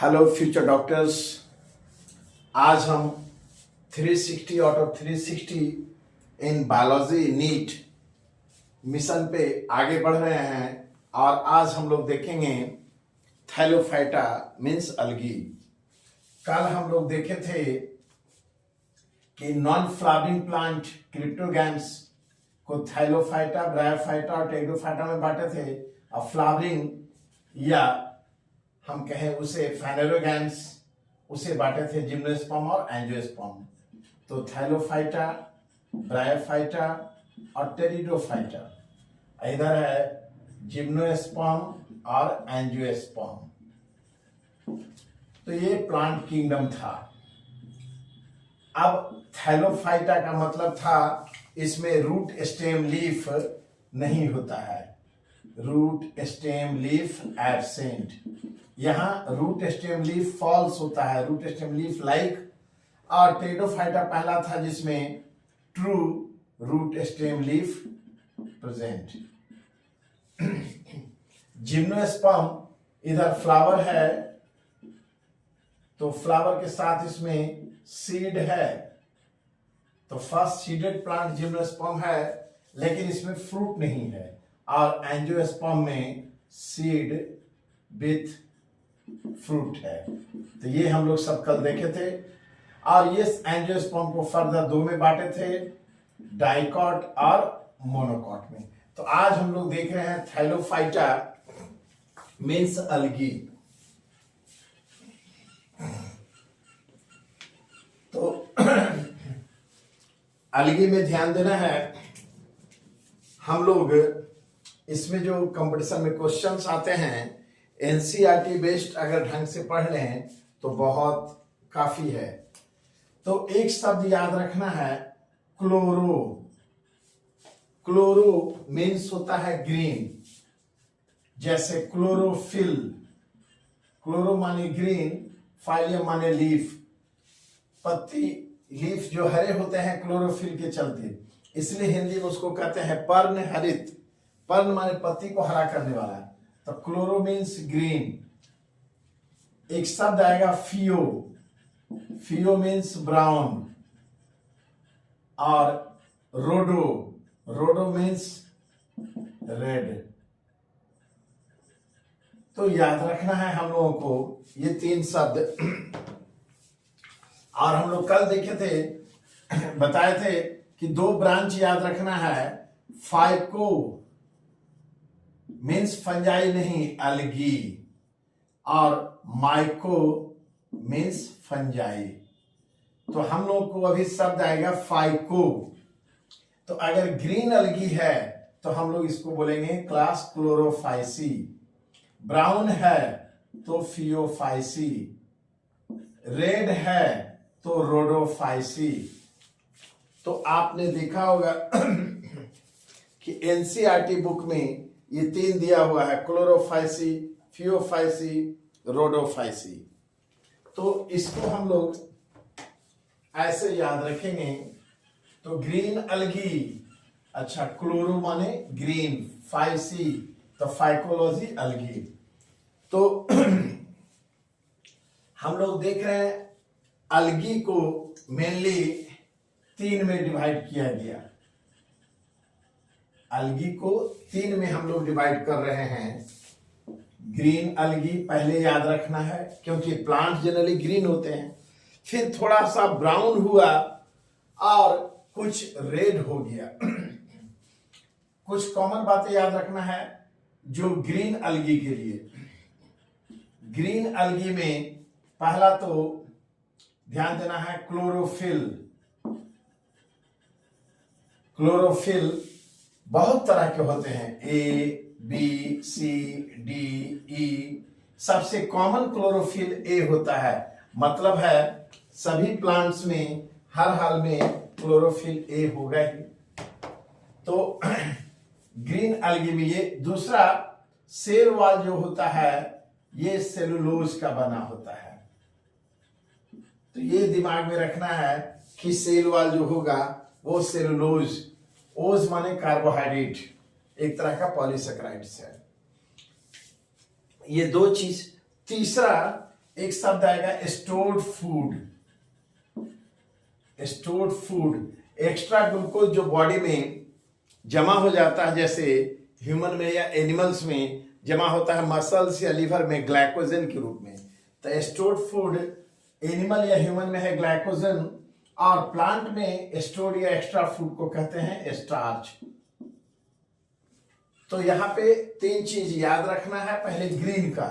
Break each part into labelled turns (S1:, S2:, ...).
S1: Hello future doctors. आज हम 360 out of 360 in biology NEET mission पे आगे बढ़ रहे हैं और आज हम लोग देखेंगे थैलोफाइटा मीन्स अलगी। कल हम लोग देखे थे कि नॉन फ्लावरिंग प्लांट क्रिप्टोगैम्स को थैलोफाइटा, ब्रायोफाइटा और टेगोफाइटा में बांटे थे और फ्लावरिंग या हम कहें उसे फेनेरोगैम्स उसे बांटे थे जिम्नोस्पर्म और एंजियोस्पर्म। तो थैलोफाइटा, ब्रायोफाइटा और टेरिडोफाइटा, इधर है जिम्नोस्पर्म और एंजियोस्पर्म। तो ये प्लांट किंगडम था। अब थैलोफाइटा का मतलब था इसमें रूट स्टेम लीफ नहीं होता है, रूट स्टेम लीफ एब्सेंट। यहाँ रूट स्टेम लीफ फॉल्स होता है, रूट स्टेम लीफ लाइक। और टेरिडोफाइटा पहला था जिसमें true root stem leaf present. Gymnosperm इधर फ्लावर है तो फ्लावर के साथ इसमें सीड है, तो फर्स्ट सीडेड प्लांट जिम्नोस्पर्म है लेकिन इसमें फ्रूट नहीं है। और एंजियोस्पर्म में सीड विथ फ्रूट है। तो ये हम लोग सब कल देखे थे। और ये एंजियोस्पर्म को फर्दर दो में बांटे थे, डाइकॉट और मोनोकॉट में। तो आज हम लोग देख रहे हैं थैलोफाइटा मीन्स अलगी। तो अलगी में ध्यान देना है। हम लोग इसमें जो कंपटीशन में क्वेश्चंस आते हैं एनसीईआरटी बेस्ड अगर ढंग से पढ़ लें तो बहुत काफी है। तो एक शब्द याद रखना है, क्लोरो। क्लोरो मीन्स होता है ग्रीन, जैसे क्लोरोफिल। क्लोरो माने ग्रीन, फाइलियम माने लीफ। पत्ती लीफ जो हरे होते हैं क्लोरोफिल के चलते, इसलिए हिंदी में उसको कहते हैं पर्ण हरित। पर्ण माने पत्ती को हरा करने वाला। तो क्लोरो मीन्स ग्रीन। एक शब्द आएगा फियो। फियो मीन्स ब्राउन। और रोडो, रोडो मीन्स रेड। तो याद रखना है हम लोगों को ये तीन शब्द। और हम लोग कल देखे थे, बताए थे कि दो ब्रांच याद रखना है। फाइको मीन्स फंजाई नहीं, अलगी। और माइको मीन्स फंजाई। तो हम लोग को अभी शब्द आएगा फाइको। तो अगर ग्रीन अलगी है तो हम लोग इसको बोलेंगे क्लास क्लोरोफाइसी। ब्राउन है तो फियोफाइसी। रेड है तो रोडोफाइसी। तो आपने देखा होगा कि एनसीईआरटी बुक में ये तीन दिया हुआ है, क्लोरोफाइसी, फियोफाइसी, रोडोफाइसी। तो इसको हम लोग ऐसे याद रखेंगे। तो ग्रीन अलगी, अच्छा क्लोरो माने ग्रीन, फाइसी तो फाइकोलॉजी अलगी। तो हम लोग देख रहे हैं अलगी को मेनली तीन में डिवाइड किया गया। अलगी को तीन में हम लोग डिवाइड कर रहे हैं। ग्रीन अलगी पहले याद रखना है क्योंकि प्लांट जनरली ग्रीन होते हैं। फिर थोड़ा सा ब्राउन हुआ और कुछ रेड हो गया। कुछ कॉमन बातें याद रखना है जो ग्रीन अलगी के लिए। ग्रीन अलगी में पहला तो ध्यान देना है क्लोरोफिल। क्लोरोफिल बहुत तरह के होते हैं, ए, बी, सी, डी, ई। सबसे कॉमन क्लोरोफिल ए होता है। मतलब है सभी प्लांट्स में हर हाल में क्लोरोफिल ए होगा ही। तो ग्रीन अलगी में ये दूसरा सेल वॉल जो होता है ये सेलुलोज का बना होता है। तो ये दिमाग में रखना है कि सेल वॉल जो होगा वो सेलुलोज, ओज माने कार्बोहाइड्रेट, एक तरह का पॉलीसेकेराइड्स है। ये दो चीज। तीसरा एक शब्द आएगा stored food. Stored food, extra glucose जो बॉडी में जमा हो जाता है, जैसे ह्यूमन में या एनिमल्स में जमा होता है मसल्स या लीवर में ग्लाइकोजन के रूप में, तो स्टोर्ड फूड एनिमल या ह्यूमन में है ग्लाइकोजन, और प्लांट में स्टोर्ड या एक्स्ट्रा फूड को कहते हैं स्टार्च। तो यहाँ पे 3 चीज याद रखना है, पहले ग्रीन का,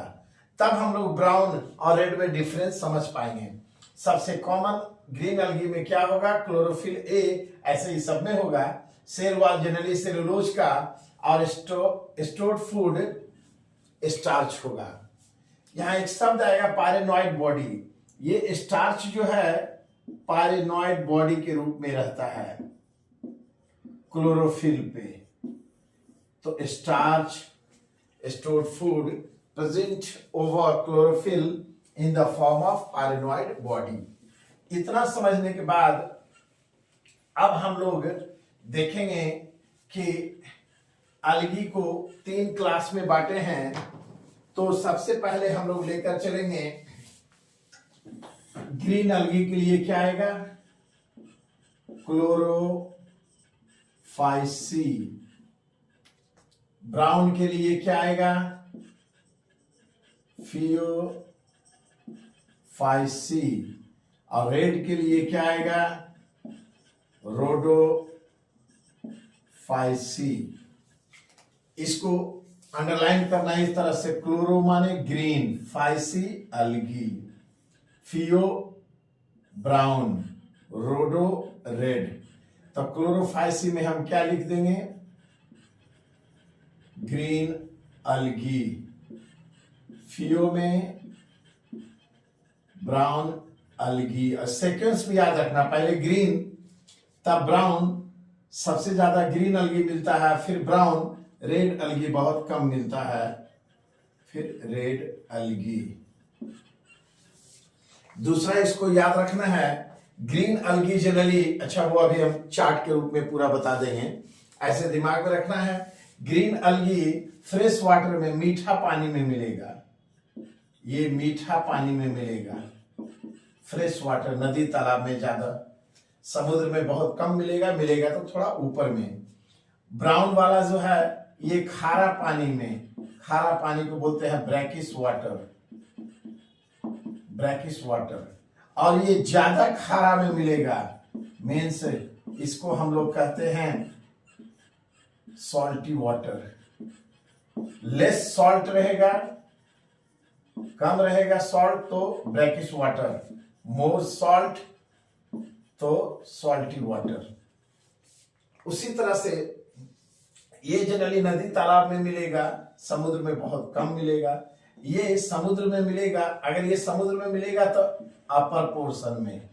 S1: तब हम लोग ब्राउन और रेड में डिफरेंस समझ पाएंगे। सबसे कॉमन ग्रीन अलगी में क्या होगा, क्लोरोफिल ए, ऐसे ही सब में होगा। सेल वॉल जनरली सेलुलोज का, और स्टोर्ड फूड स्टार्च होगा। यहाँ एक शब्द आएगा पायरेनॉइड बॉडी। ये स्टार्च जो है पायरेनॉइड बॉडी के रूप में रहता है क्लोरोफिल पे। तो starch, stored food present over chlorophyll in the form of pyrenoid body. इतना समझने के बाद अब हम लोग देखेंगे कि अलगी को 3 क्लास में बांटे हैं। तो सबसे पहले हम लोग लेकर चलेंगे ग्रीन अलगी के लिए क्या आएगा, क्लोरोफाइसी। ब्राउन के लिए क्या आएगा, फियोफाइसी। और रेड के लिए क्या आएगा, रोडोफाइसी। इसको अंडरलाइन करना इस तरह से, क्लोरो माने ग्रीन, फाइसी अलगी, फियो ब्राउन, रोडो रेड। तो क्लोरोफाइसी में हम क्या लिख देंगे, ग्रीन अलगी। फियो में ब्राउन अलगी। और सीक्वेंस भी याद रखना, पहले ग्रीन तब ब्राउन, सबसे ज्यादा ग्रीन अलगी मिलता है, फिर ब्राउन, रेड अलगी बहुत कम मिलता है, फिर रेड अलगी। दूसरा इसको याद रखना है, ग्रीन अलगी जनरली, अच्छा वो अभी हम चार्ट के रूप में पूरा बता देंगे, ऐसे दिमाग में रखना है। ग्रीन अलगी फ्रेश वाटर में, मीठा पानी में मिलेगा। ये मीठा पानी में मिलेगा, फ्रेश वाटर, नदी तालाब में ज्यादा, समुद्र में बहुत कम मिलेगा, मिलेगा तो थोड़ा ऊपर में। ब्राउन वाला जो है ये खारा पानी में, खारा पानी को बोलते हैं ब्रैकिश वाटर, ब्रैकिश वाटर। और ये ज्यादा खारा में मिलेगा, मीन्स इसको हम लोग कहते हैं सॉल्टी वाटर। लेस सॉल्ट रहेगा, कम रहेगा सॉल्ट तो ब्रैकिश वाटर, मोर सॉल्ट तो सॉल्टी वाटर। उसी तरह से ये जनरली नदी तालाब में मिलेगा, समुद्र में बहुत कम मिलेगा। ये समुद्र में मिलेगा, अगर ये समुद्र में मिलेगा तो अपर पोर्शन में।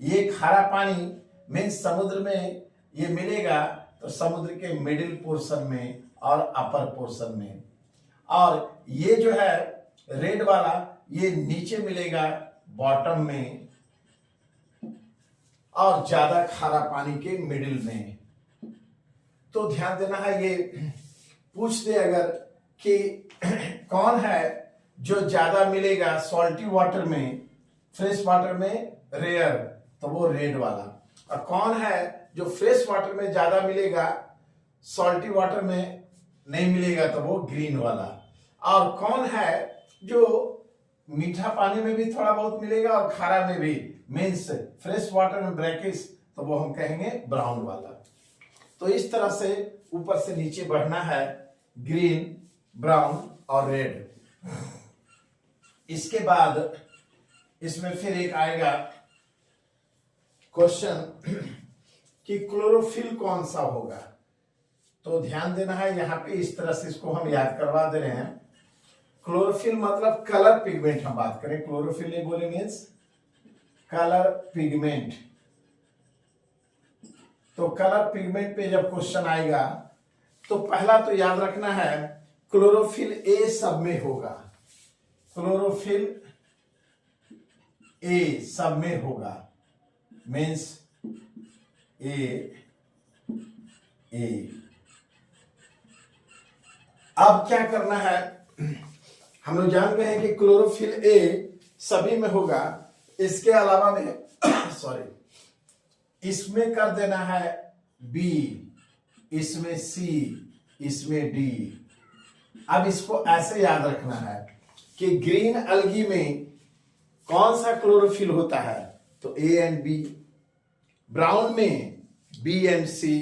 S1: ये खारा पानी मीन्स समुद्र में ये मिलेगा तो समुद्र के मिडिल पोर्शन में और अपर पोर्शन में। और ये जो है रेड वाला, ये नीचे मिलेगा बॉटम में, और ज्यादा खारा पानी के मिडिल में। तो ध्यान देना है, ये पूछ दे अगर कि कौन है जो ज्यादा मिलेगा सॉल्टी वाटर में, फ्रेश वाटर में रेयर, तो वो रेड वाला। और कौन है जो फ्रेश वाटर में ज्यादा मिलेगा, सॉल्टी वाटर में नहीं मिलेगा, तो वो ग्रीन वाला। और कौन है जो मीठा पानी में भी थोड़ा बहुत मिलेगा और खारा में भी, मीन्स फ्रेश वाटर में ब्रैकिश, तो वो हम कहेंगे ब्राउन वाला। तो इस तरह से ऊपर से नीचे बढ़ना है, ग्रीन, ब्राउन और रेड। इसके बाद इसमें फिर एक आएगा क्वेश्चन कि क्लोरोफिल कौन सा होगा। तो ध्यान देना है यहाँ पे, इस तरह से इसको हम याद करवा दे रहे हैं। क्लोरोफिल मतलब कलर पिगमेंट, हम बात करें क्लोरोफिल नहीं बोले मीन्स कलर पिगमेंट। तो कलर पिगमेंट पे जब क्वेश्चन आएगा तो पहला तो याद रखना है क्लोरोफिल ए सब में होगा, क्लोरोफिल ए सब में होगा, मीन्स ए। अब क्या करना है, हम लोग जान गए हैं कि क्लोरोफिल ए सभी में होगा। इसके अलावा में सॉरी इसमें कर देना है बी, इसमें सी, इसमें डी। अब इसको ऐसे याद रखना है कि ग्रीन अलगी में कौन सा क्लोरोफिल होता है, तो ए एंड बी, ब्राउन में बी एंड सी,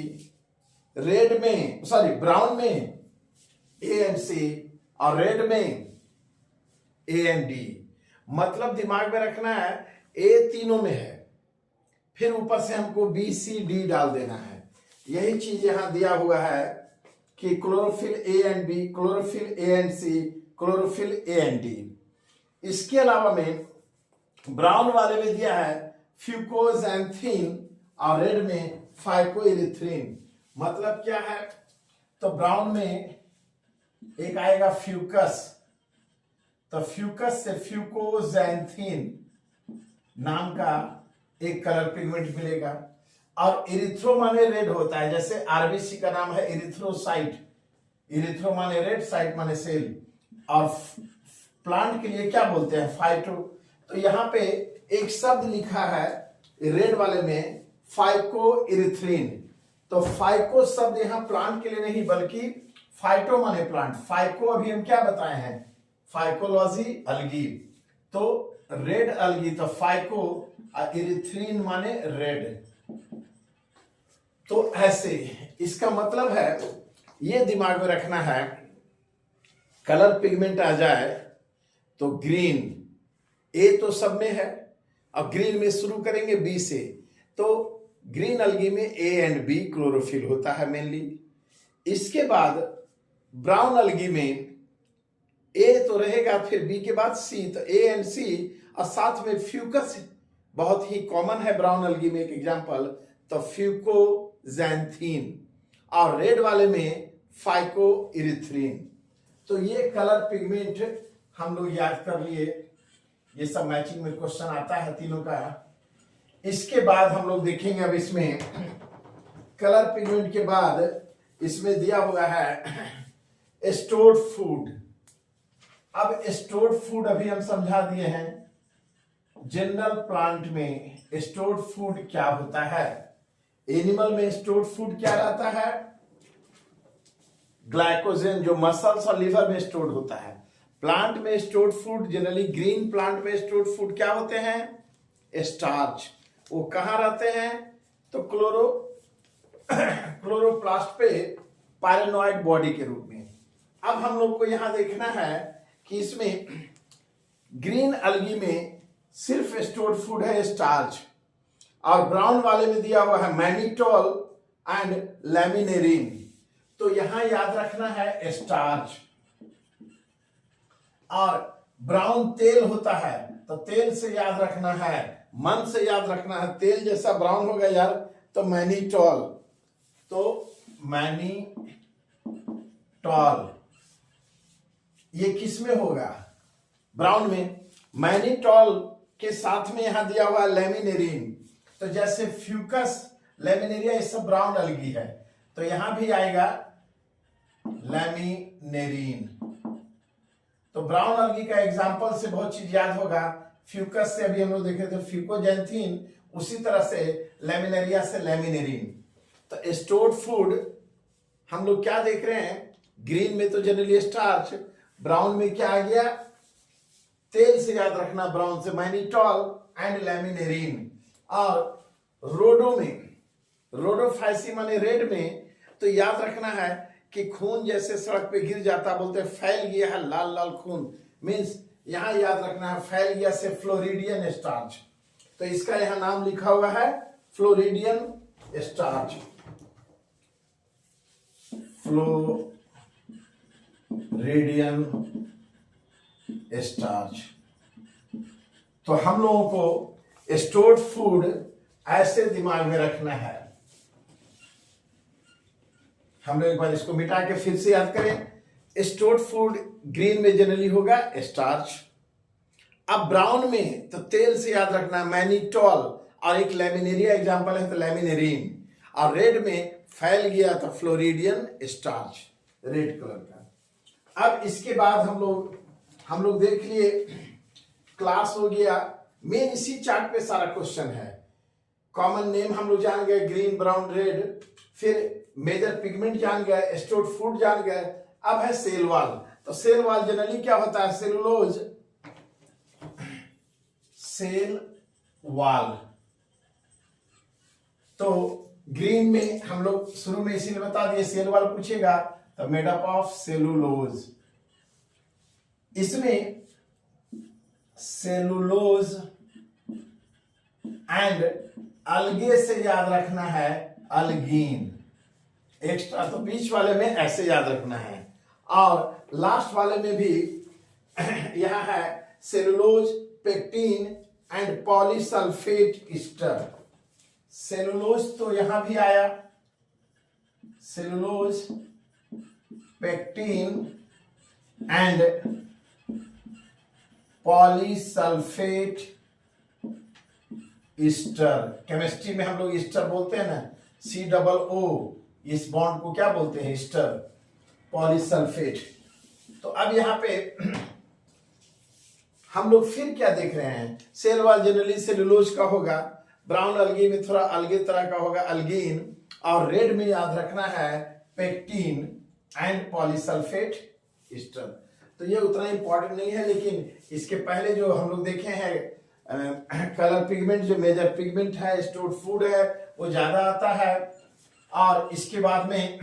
S1: रेड में ब्राउन में ए एंड सी और रेड में ए एंड डी। मतलब दिमाग में रखना है ए तीनों में है, फिर ऊपर से हमको बी सी डी डाल देना है। यही चीज यहां दिया हुआ है कि chlorophyll a and b, chlorophyll a and c, chlorophyll a and d. इसके अलावा में ब्राउन वाले में दिया है फ्यूकोजैंथीन और रेड में फाइकोइरिथ्रिन। मतलब क्या है, तो ब्राउन में एक आएगा फ्यूकस, तो फ्यूकस से फ्यूकोजैंथीन नाम का एक कलर पिगमेंट मिलेगा। और इरिथ्रो माने रेड होता है, जैसे आरबीसी का नाम है इरिथ्रोसाइट, इरिथ्रो माने रेड, साइट माने सेल। और प्लांट के लिए क्या बोलते हैं, फाइटो। तो यहाँ पे एक शब्द लिखा है रेड वाले में फाइकोइरिथ्रिन, तो फाइको शब्द यहाँ प्लांट के लिए नहीं बल्कि फाइटो माने प्लांट। फाइको अभी हम क्या बताए हैं, फाइकोलॉजी अलगी, तो रेड अलगी, तो फाइको, इरिथ्रिन माने रेड। तो ऐसे इसका मतलब है, ये दिमाग में रखना है, कलर पिगमेंट आ जाए तो ग्रीन, ए तो सब में है, अब ग्रीन में शुरू करेंगे बी से, तो ग्रीन अलगी में ए एंड बी क्लोरोफिल होता है मेनली। इसके बाद ब्राउन अलगी में ए तो रहेगा, फिर बी के बाद सी, तो ए एंड सी, और साथ में फ्यूकस बहुत ही कॉमन है ब्राउन अलगी में, एक एग्जांपल, तो फ्यूकोजैंथीन, और रेड वाले में फाइकोइरिथ्रिन। तो ये कलर पिगमेंट हम लोग याद कर लिए, ये सब मैचिंग में क्वेश्चन आता है तीनों का। इसके बाद हम लोग देखेंगे, अब इसमें कलर पिगमेंट के बाद इसमें दिया हुआ है स्टोर्ड फूड। अब स्टोर्ड फूड अभी हम समझा दिए हैं, जनरल प्लांट में स्टोर्ड फूड क्या होता है। एनिमल में स्टोर्ड फूड क्या रहता है, ग्लाइकोजन, जो मसल्स और लिवर में स्टोर्ड होता है। प्लांट में stored food generally, green plant में स्टोर्ड फूड क्या होते हैं, स्टार्च। वो कहां रहते हैं, तो क्लोरोप्लास्ट पे पायरेनॉइड बॉडी के रूप में। अब हम लोग को यहां देखना है कि इसमें ग्रीन अलगी में सिर्फ स्टोर्ड फूड है स्टार्च, और ब्राउन वाले में दिया हुआ है मैनिटोल एंड लैमिनेरिन। तो यहां याद रखना है स्टार्च, और ब्राउन तेल होता है, तो तेल से याद रखना है, मन से याद रखना है, तेल जैसा ब्राउन होगा यार, तो मैनिटोल, तो मैनिटोल ये किस में होगा, ब्राउन में। मैनिटोल के साथ में यहां दिया हुआ लेमिनेरिन, तो जैसे फ्यूकस, लेमिनेरिया, ये सब ब्राउन अलगी है, तो यहां भी आएगा लेमिनेरिन। तो ब्राउन अलगी का एग्जांपल से बहुत चीज याद होगा, फ्यूकस से अभी हम लोग देखे थे फ्यूकोजैंथीन, उसी तरह से लेमिनेरिया से लेमिनेरिन। तो स्टोर्ड फूड हम लोग क्या देख रहे हैं, ग्रीन में तो जनरली स्टार्च, ब्राउन में क्या आ गया, तेल से याद रखना, ब्राउन से मैनिटोल एंड लेमिनेरिन। और रोडो में, रोडोफाइसी माने रेड में, तो याद रखना है कि खून जैसे सड़क पे गिर जाता, बोलते हैं फैल गया है लाल लाल खून, मीन्स यहां याद रखना है फैल गया से फ्लोरिडियन स्टार्च। तो इसका यहां नाम लिखा हुआ है फ्लोरिडियन स्टार्च, फ्लोरिडियन स्टार्च। तो हम लोगों को स्टोर्ड फूड ऐसे दिमाग में रखना है। हम लोग एक बार इसको मिटा के फिर से याद करें। स्टोर्ड फूड ग्रीन में जनरली होगा स्टार्च, अब ब्राउन में तो तेल से याद रखना मैनिटोल, और एक लेमिनेरिया एग्जांपल है तो लेमिनेरिन, और रेड में फैल गया तो फ्लोरिडियन स्टार्च, रेड कलर का। अब इसके बाद हम लोग हम लोग देख लिए, क्लास हो गया, मेन इसी चार्ट पे सारा क्वेश्चन है। कॉमन नेम हम लोग जान गए, ग्रीन ब्राउन रेड, फिर मेजर पिगमेंट जान गए, स्टोर्ड फूड जान गए। अब है सेल वॉल। तो सेल वॉल जनरली क्या होता है, सेलुलोज सेल वॉल। तो ग्रीन में हम लोग शुरू में इसीलिए बता दिए, सेल वॉल पूछेगा तो मेड अप ऑफ सेलुलोज। इसमें सेलुलोज एंड अलगे से याद रखना है अल्गीन। एक्स्ट्रा तो बीच वाले में ऐसे याद रखना है, और लास्ट वाले में भी यह है cellulose, pectin and polysulphate Easter. Cellulose तो यहां भी आया, cellulose, pectin and polysulphate Easter. Chemistry में हम लोग ईस्टर बोलते हैं ना, COO, इस बॉन्ड को क्या बोलते हैं, ईस्टर, पॉलीसल्फेट। तो अब यहां पे हम लोग फिर क्या देख रहे हैं, सेल वॉल जनरली सेलुलोज का होगा, ब्राउन अलगी में थोड़ा अलगे तरह का होगा अल्गीन, और रेड में याद रखना है पेक्टिन एंड पॉलीसल्फेट ईस्टर। तो ये उतना इंपॉर्टेंट नहीं है, लेकिन इसके पहले जो हम लोग देखे हैं कलर पिगमेंट, जो मेजर पिगमेंट है, स्टोर्ड फूड है, वो ज्यादा आता है। और इसके बाद में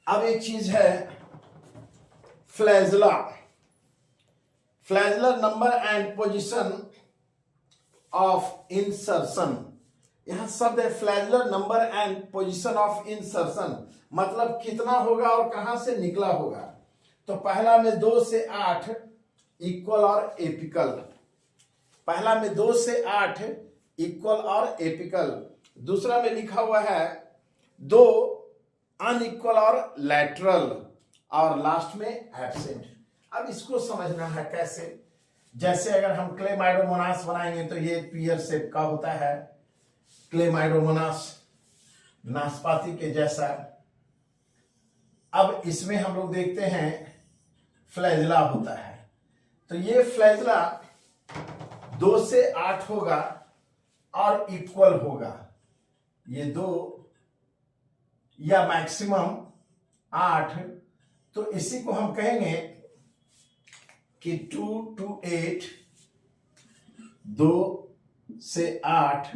S1: अब एक चीज है flagella. Flagellar number and position of insertion. यहां शब्द है flagellar number and position of insertion, मतलब कितना होगा और कहां से निकला होगा। तो पहला में 2 से 8 इक्वल और एपिकल, पहला में 2 से 8 इक्वल और एपिकल, दूसरा में लिखा हुआ है 2 अनइक्वल और लैटरल, और लास्ट में एब्सेंट। अब इसको समझना है कैसे, जैसे अगर हम क्लेमाइडोमोनास बनाएंगे तो ये पियर शेप का होता है, क्लेमाइडोमोनास नाशपाती के जैसा। अब इसमें हम लोग देखते हैं फ्लैजला होता है, तो ये फ्लैजला 2 से 8 होगा और इक्वल होगा, ये 2 या मैक्सिमम 8। तो इसी को हम कहेंगे कि 2 to 8, 2 से 8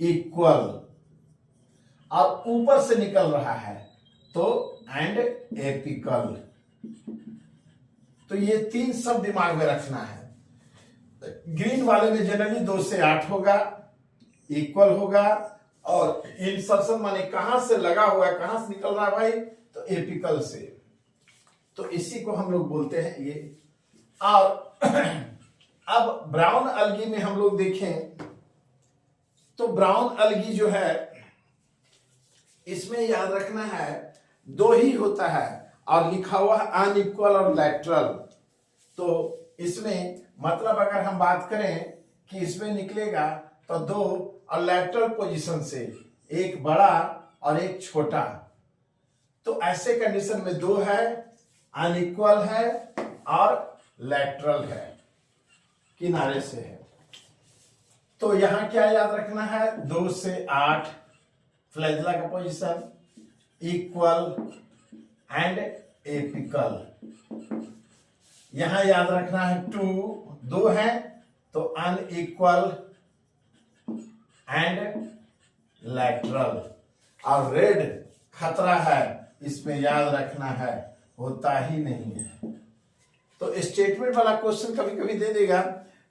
S1: इक्वल, और ऊपर से निकल रहा है तो एंड एपिकल। तो ये 3 शब्द दिमाग में रखना है। ग्रीन वाले में जनरली 2 से 8 होगा, इक्वल होगा, और इंसर्शन माने कहां से लगा हुआ है, कहां से निकल रहा है भाई, तो एपिकल से। तो इसी को हम लोग बोलते हैं ये। और अब ब्राउन अलगी में हम लोग देखें तो ब्राउन अलगी जो है इसमें याद रखना है 2 ही होता है, और लिखा हुआ है अनइक्वल और लैटरल। तो इसमें मतलब अगर हम बात करें कि इसमें निकलेगा तो 2 और लैटरल पोजीशन से, एक बड़ा और एक छोटा। तो ऐसे कंडीशन में 2 है, अनइक्वल है और लैटरल है, किनारे से है। तो यहां क्या याद रखना है, 2 से 8 फ्लैजला का पोजीशन, इक्वल एंड एपिकल। यहां याद रखना है 2 है तो अनइक्वल एंड लैटरल, और रेड खतरा है, इसमें याद रखना है, होता ही नहीं है। तो स्टेटमेंट वाला क्वेश्चन कभी कभी दे देगा,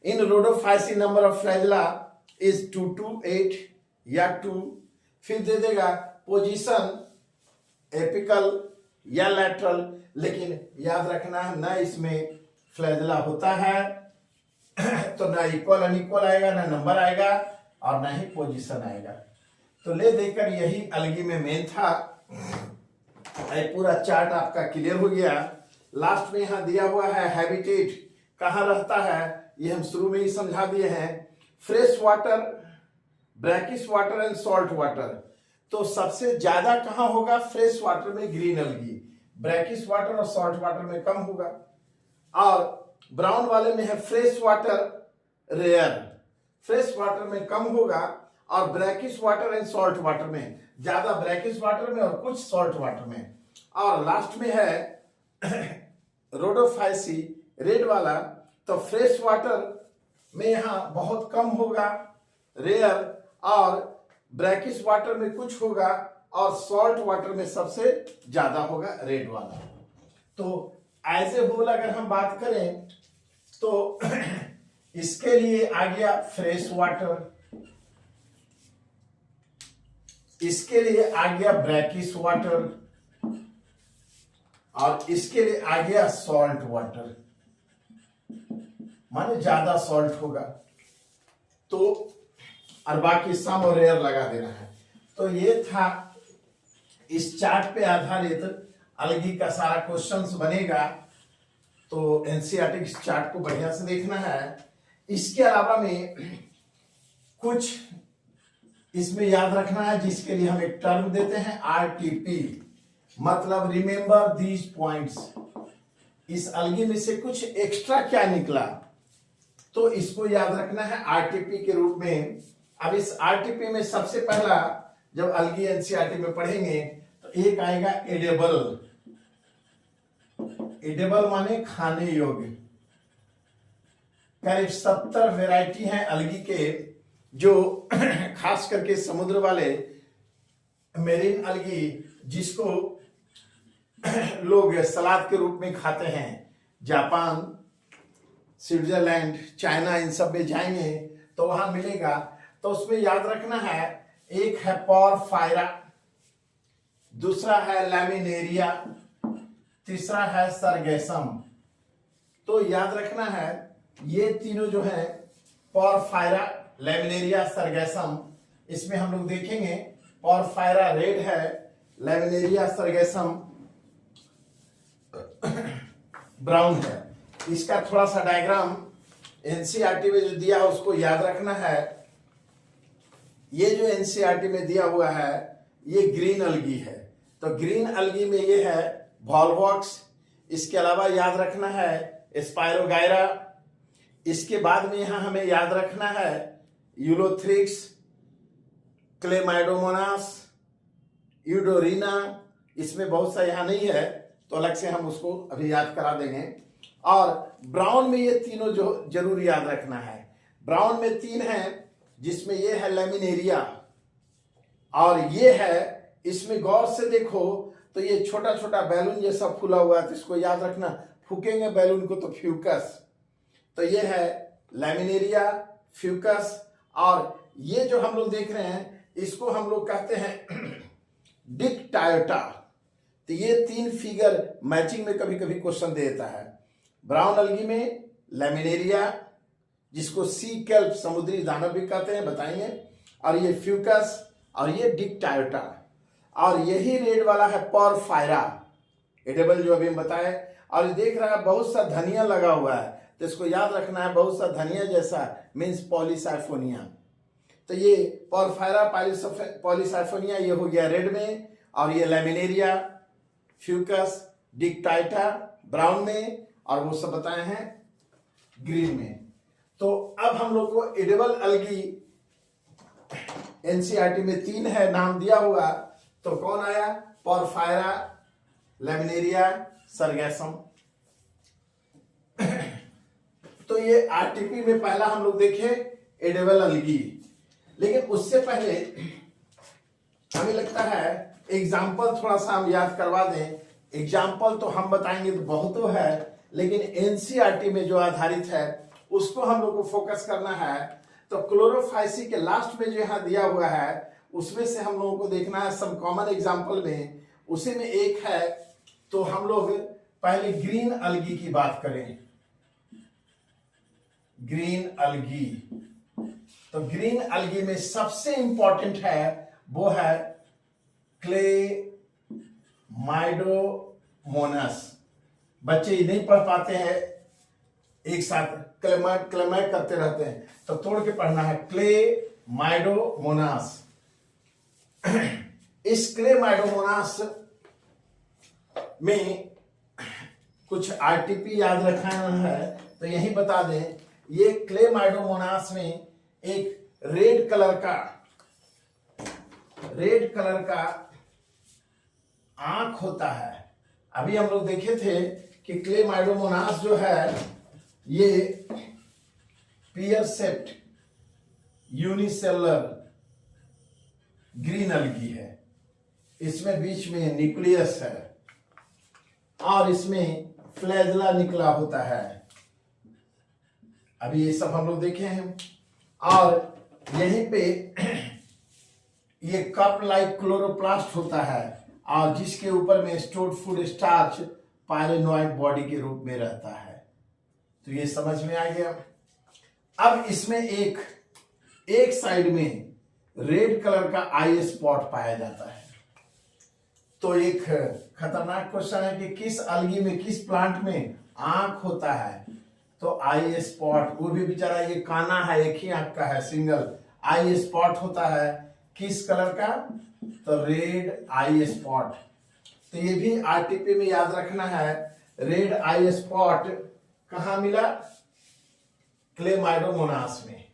S1: in Rhodophyceae number of flagella is 2 to 8 या 2, फिर दे देगा पोजीशन एपिकल या लैटरल, लेकिन याद रखना है ना इसमें फ्लैजला होता है तो ना इक्वल अनइक्वल आएगा, ना नंबर आएगा, और ना ही पोजीशन आएगा। तो ले देकर यही अलगी में मेन था। पूरा चार्ट आपका क्लियर हो गया। लास्ट में यहां दिया हुआ है हैबिटेट कहां रहता है, ये हम शुरू में ही समझा दिए हैं, fresh water, brackish water and salt water. तो सबसे ज्यादा कहां होगा, फ्रेश वाटर में ग्रीन अलगी, ब्रैकिश वाटर और सॉल्ट वाटर में कम होगा। और ब्राउन वाले में है fresh water rare, fresh water में कम होगा और brackish water and salt water में ज्यादा, ब्रैकिश वाटर में और कुछ सॉल्ट वाटर में। और लास्ट में है रोडोफाइसी रेड वाला, तो फ्रेश वाटर में यहां बहुत कम होगा रेयर, और ब्रैकिश वाटर में कुछ होगा और सॉल्ट वाटर में सबसे ज्यादा होगा रेड वाला। तो एज ए होल अगर हम बात करें तो इसके लिए आ गया फ्रेश वाटर, इसके लिए आ गया ब्रैकिश वाटर और इसके लिए आ गया सॉल्ट वाटर, माने ज्यादा सॉल्ट होगा। तो और बाकी सम और रेयर लगा देना है। तो ये था इस चार्ट पे आधारित अलगी का सारा क्वेश्चंस बनेगा। तो एनसीईआरटी इस चार्ट को बढ़िया से देखना है। इसके अलावा में कुछ इसमें याद रखना है जिसके लिए हम एक टर्म देते हैं आरटीपी, मतलब रिमेंबर दीज पॉइंट्स। इस अलगी में से कुछ एक्स्ट्रा क्या निकला तो इसको याद रखना है आरटीपी के रूप में। अब इस आरटीपी में सबसे पहला जब अलगी एनसीईआरटी में पढ़ेंगे तो एक आएगा एडेबल। एडेबल माने खाने योग्य। करीब 70 वैरायटी हैं अलगी के जो खास करके समुद्र वाले मेरीन अलगी जिसको लोग सलाद के रूप में खाते हैं। जापान, स्विट्जरलैंड, चाइना इन सब में जाएंगे तो वहां मिलेगा। तो उसमें याद रखना है, एक है पोरफायरा, दूसरा है लैमिनेरिया, तीसरा है सरगेसम। तो याद रखना है ये तीनों जो है पोरफायरा, लैमिनेरिया, सरगेसम, इसमें हम लोग देखेंगे पोरफायरा रेड है, लैमिनेरिया सरगेसम ब्राउन है। इसका थोड़ा सा डायग्राम एनसीईआरटी में जो दिया है उसको याद रखना है। ये जो एनसीईआरटी में दिया हुआ है ये ग्रीन अलगी है, तो ग्रीन अलगी में ये है वॉलवॉक्स। इसके अलावा याद रखना है स्पायरोगायरा। इसके बाद में यहां हमें याद रखना है यूलोथ्रिक्स, क्लेमाइडोमोनास, यूडोरिना। इसमें बहुत सा यहां नहीं है तो अलग से हम उसको अभी याद करा देंगे। और ब्राउन में ये तीनों जो जरूर याद रखना है। ब्राउन में 3 हैं जिसमें ये है लैमिनेरिया और ये है, इसमें गौर से देखो तो ये छोटा छोटा बैलून जैसा फूला हुआ है, तो इसको याद रखना, फूकेंगे बैलून को तो फ्यूकस। तो ये है लैमिनेरिया, फ्यूकस। और ये जो हम लोग देख रहे हैं इसको हम लोग कहते हैं डिक्टायोटा। तो ये 3 फिगर मैचिंग में कभी कभी क्वेश्चन दे देता है। ब्राउन अलगी में लैमिनेरिया जिसको सी केल्प समुद्री दानव भी कहते हैं, बताएंगे, और ये फ्यूकस और ये डिक्टायोटा। और यही रेड वाला है पोरफायरा एडेबल जो अभी हम बताए। और ये देख रहा है बहुत सा धनिया लगा हुआ है तो इसको याद रखना है, बहुत सा धनिया जैसा मीन्स पॉलीसाइफोनिया। तो ये पोरफायरा पॉलीसाइफोनिया ये हो गया रेड में, और ये लैमिनेरिया, फ्यूकस, डिक्टायोटा ब्राउन में, और वो सब बताए हैं ग्रीन में। तो अब हम लोग को एडिबल अलगी एनसीईआरटी में 3 है नाम दिया हुआ, तो कौन आया? Porphyra, Laminaria, Sargassum. तो ये आरटीपी में पहला हम लोग देखे एडिबल अलगी। लेकिन उससे पहले हमें लगता है एग्जाम्पल थोड़ा सा हम याद करवा दें। एग्जाम्पल तो हम बताएंगे तो बहुत है, लेकिन एनसीईआरटी में जो आधारित है उसको हम लोग को फोकस करना है। तो क्लोरोफाइसी के लास्ट में जो यहाँ दिया हुआ है उसमें से हम लोगों को देखना है सम कॉमन एग्जाम्पल में। उसी में एक है, तो हम लोग पहले ग्रीन अलगी की बात करें। ग्रीन अलगी, तो ग्रीन अलगी में सबसे इंपॉर्टेंट है वो है क्लेमाइडोमोनास। बच्चे नहीं पढ़ पाते हैं, एक साथ क्लेमाइड करते रहते हैं, तो तोड़ के पढ़ना है क्लेमाइडोमोनास। इस क्लेमाइडोमोनास में कुछ आरटीपी याद रखना है तो यही बता दें, ये क्लेमाइडोमोनास में एक रेड कलर का आंख होता है। अभी हम लोग देखे थे कि क्लेमाइडोमोनास जो है ये पियर सेप्ट यूनिसेलुलर ग्रीन अलगी है। इसमें बीच में न्यूक्लियस है और इसमें फ्लैजला निकला होता है। अभी ये सब हम लोग देखे हैं। और यहीं पे ये कप लाइक क्लोरोप्लास्ट होता है और जिसके ऊपर में stored food starch pyrenoid body के रूप में रहता है। तो ये समझ में आ गया। अब इसमें एक साइड में रेड कलर का आई स्पॉट पाया जाता है। तो एक खतरनाक क्वेश्चन है कि किस अलगी में, किस प्लांट में आंख होता है? तो आई स्पॉट, वो भी बेचारा ये काना है, एक ही आंख का है, सिंगल आई स्पॉट होता है। किस कलर का? तो रेड आई स्पॉट। तो ये भी आरटीपी में याद रखना है। रेड आई स्पॉट कहां मिला? क्लेमाइडोमोनास में।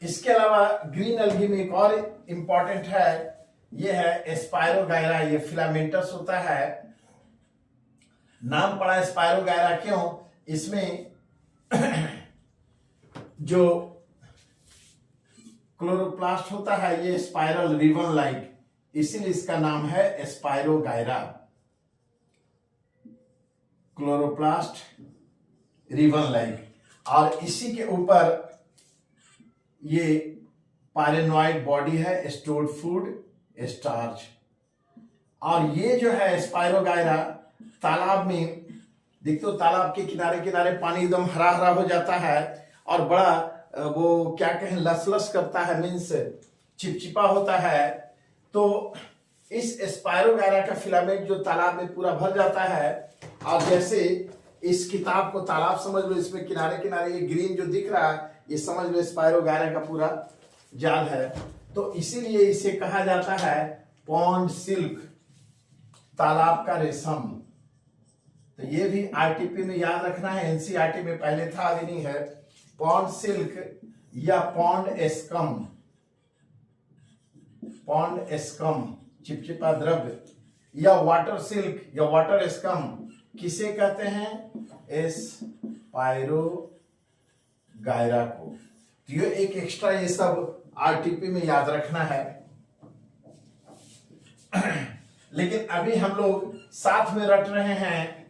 S1: इसके अलावा ग्रीन अलगी में एक और इंपॉर्टेंट है, ये है स्पायरोगायरा। ये फिलामेंटस होता है। नाम पड़ा स्पायरोगायरा क्यों? इसमें जो क्लोरोप्लास्ट होता है ये स्पाइरल रिबन लाइक, इसीलिए इसका नाम है स्पायरोगायरा, क्लोरोप्लास्ट रिबन लाइक। और इसी के ऊपर ये पायरेनोइड बॉडी है, स्टोर्ड फूड स्टार्च। और ये जो है स्पायरोगायरा तालाब में देखते हो, तालाब के किनारे किनारे पानी एकदम हरा हरा हो जाता है और बड़ा वो क्या कहें लसलस करता है, मीन्स चिपचिपा होता है। तो इस स्पायरोगायरा का फिलामेंट जो तालाब में पूरा भर जाता है, और जैसे इस किताब को तालाब समझ लो, इसमें किनारे किनारे ये ग्रीन जो दिख रहा है ये समझ लो स्पायरोगायरा का पूरा जाल है। तो इसीलिए इसे कहा जाता है पॉन्ड सिल्क, तालाब का रेशम। तो ये भी आरटीपी में याद रखना है, एनसीईआरटी में पहले था, अभी नहीं है। पॉन्ड सिल्क या पॉन्ड एस्कम चिपचिपा द्रव्य, या वाटर सिल्क या वाटर एस्कम किसे कहते हैं? स्पायरोगायरा को। तो ये एक एक्स्ट्रा ये सब आरटीपी में याद रखना है। लेकिन अभी हम लोग साथ में रट रहे हैं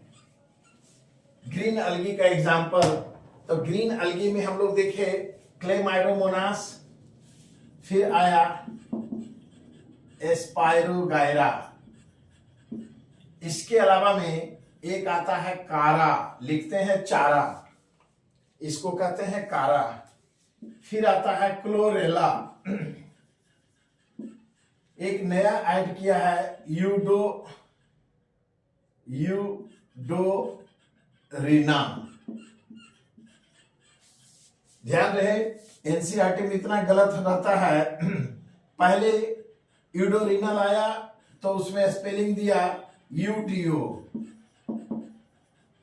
S1: ग्रीन अलगी का एग्जाम्पल। तो ग्रीन अलगी में हम लोग देखे क्लेमाइडोमोनास, फिर आया स्पायरोगायरा। इसके अलावा में एक आता है कारा, लिखते हैं चारा, इसको कहते हैं कारा। फिर आता है क्लोरेला। एक नया ऐड किया है यूडोरीना। ध्यान रहे एनसीईआरटी में इतना गलत रहता है। पहले यूडोरीना लाया तो उसमें स्पेलिंग दिया यूटीओ,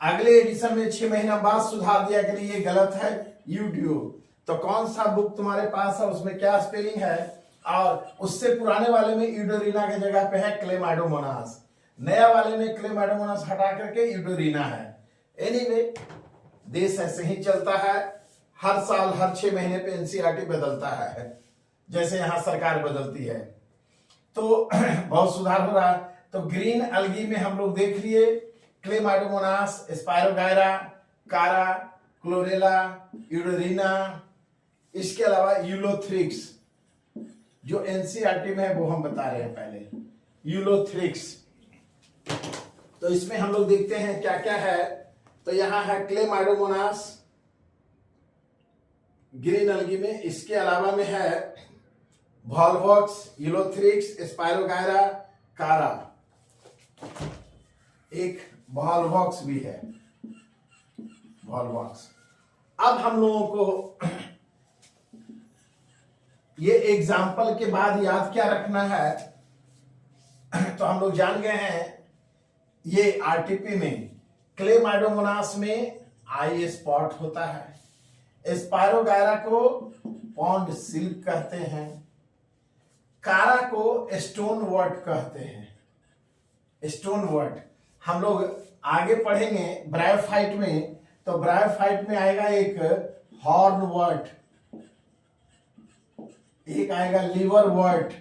S1: अगले एडिशन में 6 महीना बाद सुधार दिया कि ये गलत है यूटीओ। तो कौन सा बुक तुम्हारे पास है, उसमें क्या स्पेलिंग है? और उससे पुराने वाले में यूडोरीना की जगह पे है क्लेमाइडोमोनास, नया वाले में क्लेमाइडोमोनास हटा करके यूडोरीना है। एनीवे, देश ऐसे ही चलता है, हर साल हर 6 महीने पे एनसीईआरटी बदलता है, जैसे यहां सरकार बदलती है। तो बहुत सुधार हो रहा है। तो ग्रीन अलगी में हम लोग देख लिए क्लेमाइडोमोनास, स्पायरोगायरा, कारा, क्लोरेला, यूडोरीना। इसके अलावा यूलोथ्रिक्स जो एनसीईआरटी में है वो हम बता रहे हैं पहले, यूलोथ्रिक्स। तो इसमें हम लोग देखते हैं क्या क्या है। तो यहां है क्लेमाइडोमोनास ग्रीन अलगी में, इसके अलावा में है वॉल्वॉक्स, यूलोथ्रिक्स, स्पायरोगायरा, कारा, एक वॉल्वॉक्स भी है, वॉल्वॉक्स। अब हम लोगों को ये एग्जाम्पल के बाद याद क्या रखना है? तो हम लोग जान गए हैं ये आरटीपी में, क्लेमाइडोमोनास में आई स्पॉट होता है, स्पायरोगायरा को पॉन्ड सिल्क कहते हैं, कारा को स्टोन वर्ट कहते हैं। स्टोन वर्ट हम लोग आगे पढ़ेंगे ब्रायोफाइट में, तो ब्रायोफाइट में आएगा एक हॉर्न वर्ट, एक आएगा लीवर वर्ट,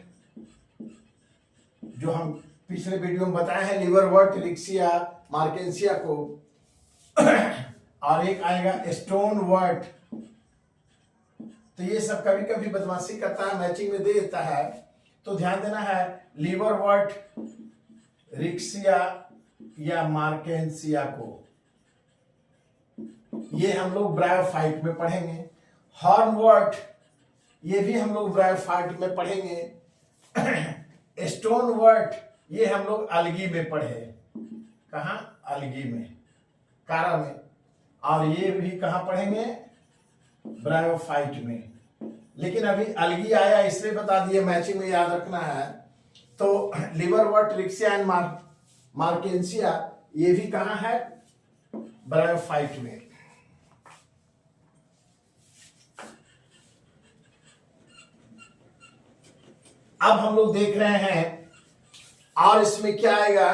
S1: जो हम पिछले वीडियो में बताए हैं, लीवर वर्ट रिक्सिया मार्केंसिया को, और एक आएगा स्टोन वर्ट। तो ये सब कभी कभी बदमाशी करता है, मैचिंग में दे देता है, तो ध्यान देना है। लीवर वर्ट रिक्सिया या मार्केंसिया को ये हम लोग ब्रायोफाइट में पढ़ेंगे। हॉर्न वर्ट ये भी हम लोग ब्रायोफाइट में पढ़ेंगे। स्टोन वर्ट ये हम लोग अलगी में पढ़े, कहा अलगी में, कारा में, और ये भी कहां पढ़ेंगे ब्रायोफाइट में। लेकिन अभी अलगी आया इसलिए बता दिए, मैचिंग में याद रखना है। तो लीवर वर्ट रिक्सिया एंड मार्केंसिया ये भी कहां है ब्रायोफाइट में। अब हम लोग देख रहे हैं और इसमें क्या आएगा,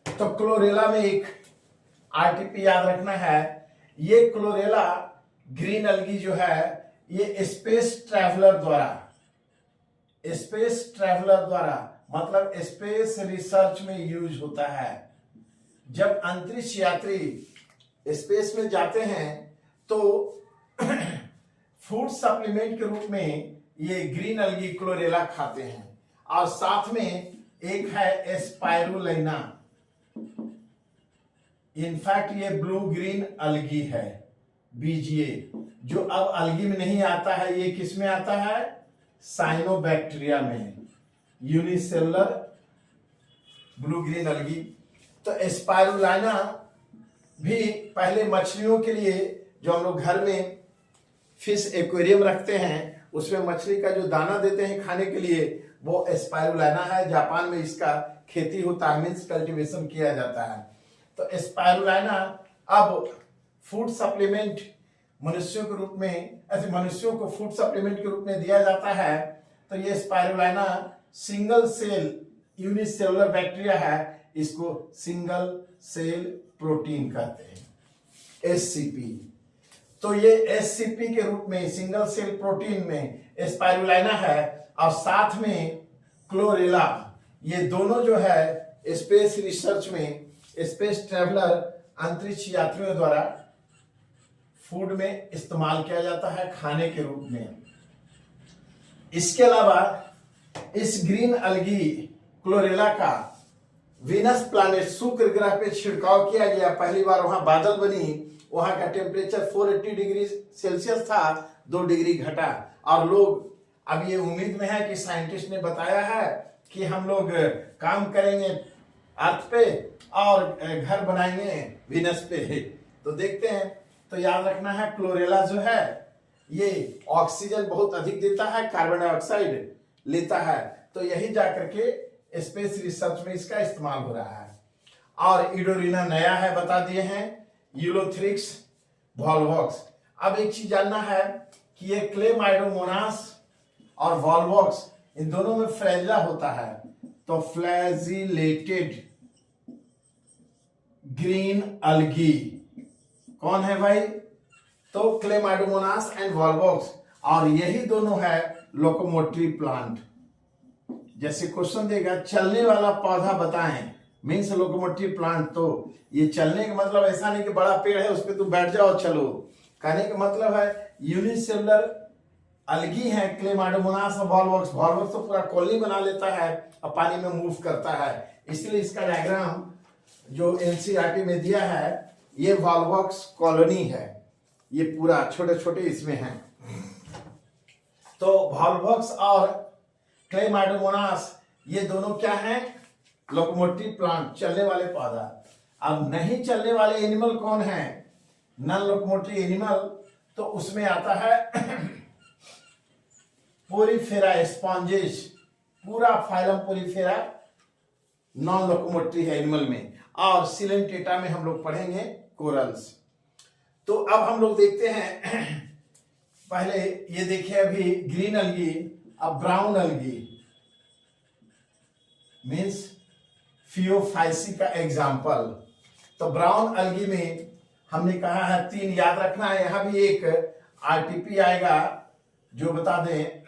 S1: तो क्लोरेला में एक आरटीपी याद रखना है। ये क्लोरेला ग्रीन अलगी जो है ये स्पेस ट्रैवलर द्वारा मतलब स्पेस रिसर्च में यूज होता है। जब अंतरिक्ष यात्री स्पेस में जाते हैं तो फूड सप्लीमेंट के रूप में ये ग्रीन अलगी क्लोरेला खाते हैं, और साथ में एक है स्पाइरुलिना। इनफैक्ट ये ब्लू ग्रीन अलगी है, बीजीए, जो अब अलगी में नहीं आता है, ये किस में आता है साइनोबैक्टीरिया में, यूनिसेलुलर ब्लू ग्रीन अलगी। तो स्पाइरुलिना भी पहले मछलियों के लिए, जो हम लोग घर में फिश एक्वेरियम रखते हैं उसमें मछली का जो दाना देते हैं खाने के लिए, वो स्पाइरुलिना है। जापान में इसका खेती होता है, मीन्स कल्टीवेशन किया जाता है। तो स्पाइरुलिना अब फूड सप्लीमेंट मनुष्यों के रूप में, ऐसे मनुष्यों को फूड सप्लीमेंट के रूप में दिया जाता है। तो ये spirulina single cell unicellular bacteria है, इसको सिंगल सेल प्रोटीन कहते हैं, एससीपी। तो ये एससीपी के रूप में सिंगल सेल प्रोटीन में स्पाइरुलिना है, और साथ में क्लोरेला, ये दोनों जो है स्पेस रिसर्च में, स्पेस ट्रैवलर अंतरिक्ष यात्रियों द्वारा फूड में इस्तेमाल किया जाता है खाने के रूप में। इसके अलावा इस ग्रीन अलगी क्लोरेला का वीनस प्लैनेट शुक्र ग्रह पे छिड़काव किया गया। पहली बार वहां बादल बनी, वहां का टेम्परेचर 480 डिग्री सेल्सियस था, 2 डिग्री घटा, और लोग अब ये उम्मीद में है कि साइंटिस्ट ने बताया है कि हम लोग काम करेंगे अर्थ पे और घर बनाएंगे वीनस पे। तो देखते हैं। तो याद रखना है क्लोरेला जो है ये ऑक्सीजन बहुत अधिक देता है, कार्बन डाइऑक्साइड लेता है, तो यही जाकर के स्पेस रिसर्च में इसका इस्तेमाल हो रहा है। और इडोरिना नया है, बता दिए हैं, यूलोथ्रिक्स वॉल्वॉक्स। अब एक चीज जानना है कि ये क्लेमाइडोमोनास और वॉल्वॉक्स इन दोनों में फ्लैजिला होता है, तो फ्लैजिलेटेड ग्रीन अलगी कौन है भाई, तो क्लेमाइडोमोनास एंड वॉल्वॉक्स, और यही दोनों है लोकोमोटिव प्लांट। जैसे क्वेश्चन देगा चलने वाला पौधा बताएं, मीन्स लोकोमोटिव प्लांट, तो ये चलने का मतलब ऐसा नहीं कि बड़ा पेड़ है उस पर तुम बैठ जाओ चलो, कहने का मतलब है यूनिसेलुलर अलगी है क्लेमाइडोमोनास और वॉल्वॉक्स। वॉल्वॉक्स तो पूरा कॉलोनी बना लेता है और पानी में मूव करता है, इसलिए इसका डायग्राम जो एनसीईआरटी में दिया है, ये वॉल्वॉक्स कॉलोनी है, ये पूरा छोटे छोटे इसमें है। तो वॉल्वॉक्स और क्लेमाइडोमोनास ये दोनों क्या हैं, लोकोमोटिव प्लांट, चलने वाले पौधा। अब नहीं चलने वाले एनिमल कौन है, नॉन लोकोमोटिव एनिमल, तो उसमें आता है पोरीफेरा स्पॉन्जेस, पूरा फाइलम पोरीफेरा नॉन लोकोमोटिव है एनिमल में। और सिलेंटेटा में हम लोग पढ़ेंगे कोरल्स। तो अब हम लोग देखते हैं पहले ये देखिए अभी ग्रीन अलगी, अब ब्राउन अलगी मीन्स फियोफाइसी का एग्जाम्पल। तो ब्राउन अलगी में हमने कहा है 3 याद रखना है। यहां भी एक आरटीपी आएगा जो बता दें,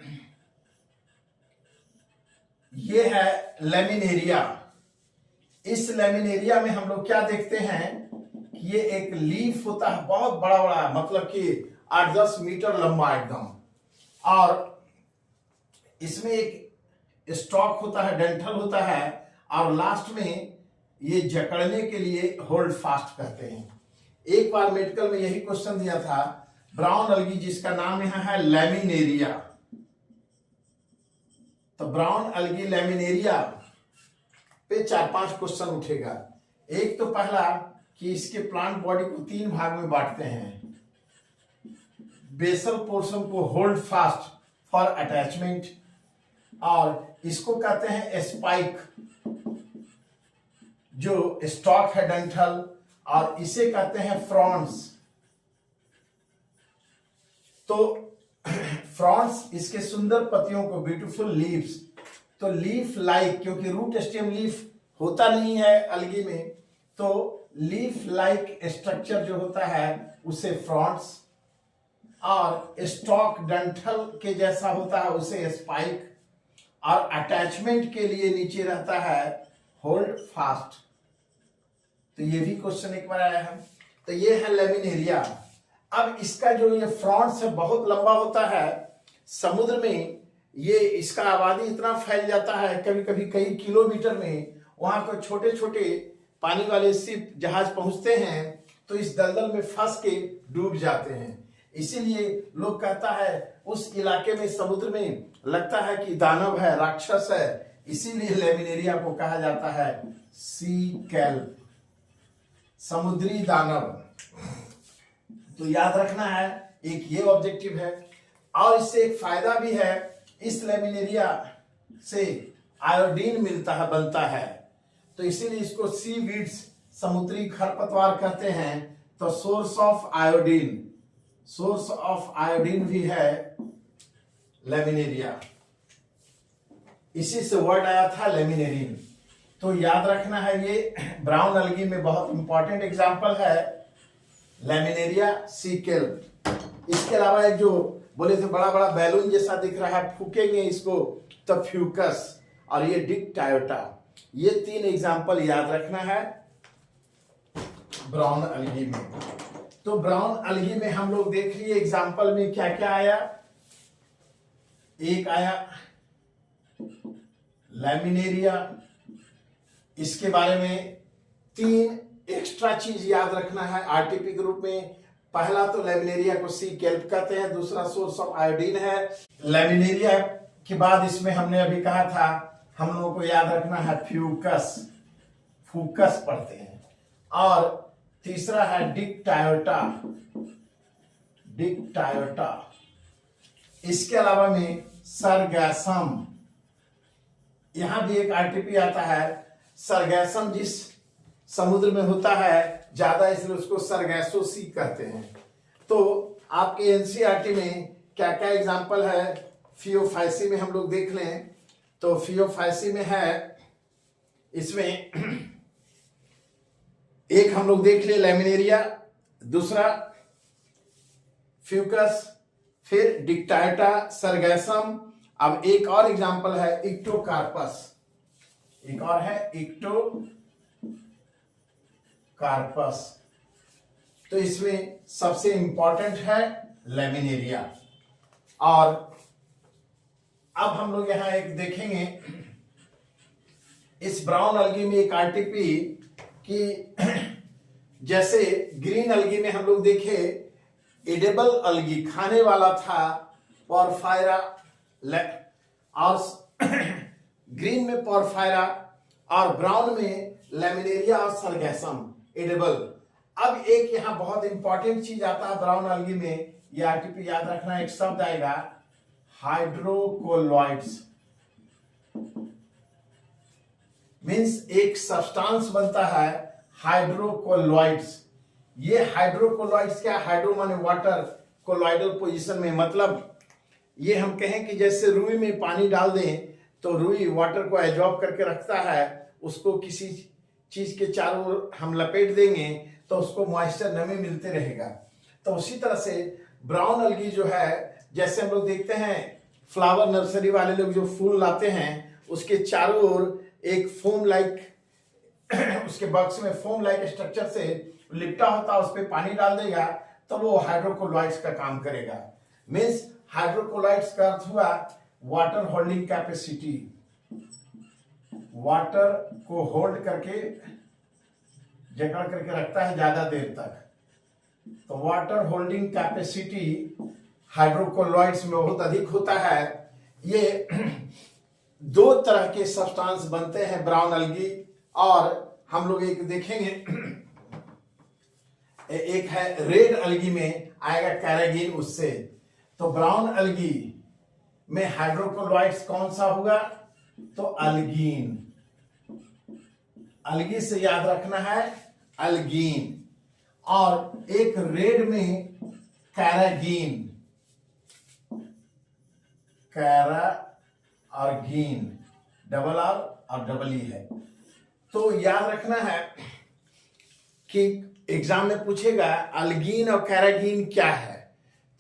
S1: ये है लेमिनेरिया। इस लेमिनेरिया में हम लोग क्या देखते हैं कि ये एक लीफ होता है बहुत बड़ा बड़ा, मतलब कि 8-10 मीटर लंबा एकदम, और इसमें एक स्टॉक होता है, डेंटल होता है, और लास्ट में ये जकड़ने के लिए होल्ड फास्ट कहते हैं। एक बार मेडिकल में यही क्वेश्चन दिया था, ब्राउन अलगी जिसका नाम यहां है लेमिनेरिया। तो ब्राउन अलगी लेमिनेरिया पे 4-5 क्वेश्चन उठेगा। एक तो पहला कि इसके प्लांट बॉडी को 3 भाग में बांटते हैं। बेसल पोर्शन को होल्ड फास्ट फॉर अटैचमेंट, और इसको कहते हैं स्पाइक जो स्टॉक है डेंटल, और इसे कहते हैं फ्रॉन्स। तो फ्रॉन्स इसके सुंदर पत्तियों को, ब्यूटीफुल लीव्स, तो लीफ लाइक, क्योंकि रूट स्टेम लीफ होता नहीं है अलगी में, तो लीफ लाइक स्ट्रक्चर जो होता है उसे फ्रॉन्स, और स्टॉक डेंटल के जैसा होता है उसे स्पाइक, और अटैचमेंट के लिए नीचे रहता है होल्ड फास्ट। तो ये भी क्वेश्चन एक बार आया है। तो ये है लेमिनेरिया। अब इसका जो ये फ्रॉन्ट्स है बहुत लंबा होता है। समुद्र में ये इसका आबादी इतना फैल जाता है, कभी कभी कई किलोमीटर में वहां को छोटे छोटे पानी वाले शिप जहाज पहुंचते हैं तो इस दलदल में फंस के डूब जाते हैं। इसीलिए लोग कहता है उस इलाके में समुद्र में लगता है कि दानव है, राक्षस है, इसीलिए लेमिनेरिया को कहा जाता है सी कैल्प, समुद्री दानव। तो याद रखना है, एक ये ऑब्जेक्टिव है। और इससे एक फायदा भी है, इस लेमिनेरिया से आयोडीन मिलता है, बनता है, तो इसीलिए इसको सी वीड्स, समुद्री खरपतवार कहते हैं। तो source of iodine, source of iodine भी है लेमिनेरिया, इसी से वर्ड आया था लेमिनेरिन। तो याद रखना है, ये ब्राउन अलगी में बहुत इंपॉर्टेंट एग्जांपल है लेमिनेरिया सी कैल्प। इसके अलावा एक जो बोले थे बड़ा बड़ा बैलून जैसा दिख रहा है, फूकेंगे इसको तो फ्यूकस, और ये डिक्टायोटा। ये 3 एग्जांपल याद रखना है ब्राउन अलगी में। तो ब्राउन अलगी में हम लोग देख लिए एग्जांपल में क्या क्या आया। एक आया लेमिनेरिया, इसके बारे में 3 एक्स्ट्रा चीज याद रखना है आरटीपी के रूप में। पहला तो लेमिनेरिया को सी कैल्प कहते हैं, दूसरा सोर्स ऑफ आयोडीन है। लेमिनेरिया के बाद इसमें हमने अभी कहा था हम लोगों को याद रखना है फ्यूकस, फूकस पढ़ते हैं, और तीसरा है डिक्टायोटा, डिक्टायोटा। इसके अलावा में सरगैसम, यहां भी एक आरटीपी आता है। सरगैसम जिस समुद्र में होता है ज्यादा, इसलिए उसको सरगैसो सी कहते हैं। तो आपके एनसीईआरटी में क्या क्या एग्जांपल है फियोफाइसी में हम लोग देख लें। तो फियोफाइसी में है, इसमें एक हम लोग देख ले लेमिनेरिया, दूसरा फ्यूकस, फिर डिक्टायोटा, सरगैसम। अब एक और एग्जांपल है इक्टोकार्पस, एक और है इक्टोकार्पस। तो इसमें सबसे इंपॉर्टेंट है लेमिनेरिया। और अब हम लोग यहां एक देखेंगे, इस ब्राउन अलगी में एक आरटीपी कि जैसे ग्रीन अलगी में हम लोग देखे एडेबल अलगी, खाने वाला था, पोरफायरा, और ग्रीन में पोरफायरा, और ब्राउन में लेमिनेरिया और सरगैसम एडेबल। अब एक यहां बहुत इंपॉर्टेंट चीज आता है ब्राउन अलगी में, ये आरटीपी याद रखना, एक शब्द आएगा हाइड्रोकोलोइड्स, मीन्स एक सब्सटेंस बनता है हाइड्रोकोलॉइड्स। ये हाइड्रोकोलॉइड्स क्या, हाइड्रो माने वाटर, कोलॉइडल पोजीशन में, मतलब ये हम कहें कि जैसे रुई में पानी डाल दें तो रुई वाटर को एब्जॉर्ब करके रखता है, उसको किसी चीज के चारों ओर हम लपेट देंगे तो उसको मॉइस्चर, नमी मिलते रहेगा। तो उसी तरह से ब्राउन अलगी जो है, जैसे हम लोग देखते हैं फ्लावर नर्सरी वाले लोग जो फूल लाते हैं उसके चारों ओर एक फोम लाइक उसके बॉक्स में फोम लाइक स्ट्रक्चर से लिपटा होता है, उस पर पानी डाल देगा तो वो हाइड्रोकोलॉइड्स का काम करेगा। मीन्स हाइड्रोकोलॉइड्स का अर्थ हुआ वाटर होल्डिंग कैपेसिटी, वाटर को होल्ड करके, जकड़ करके रखता है ज्यादा देर तक। तो वाटर होल्डिंग कैपेसिटी हाइड्रोकोलॉइड्स में बहुत अधिक होता है। ये दो तरह के सब्सटेंस बनते हैं ब्राउन अलगी, और हम लोग एक देखेंगे, एक है रेड अलगी में आएगा कैरागिन उससे। तो ब्राउन अलगी में हाइड्रोकोलॉइड्स कौन सा होगा, तो अल्गीन। अलगी से याद रखना है अल्गीन। और एक रेड में कैरागिन, कैरा और गीन, डबल आर और डबल ई है। तो याद रखना है कि एग्जाम में पूछेगा अल्गीन और कैरागिन क्या है।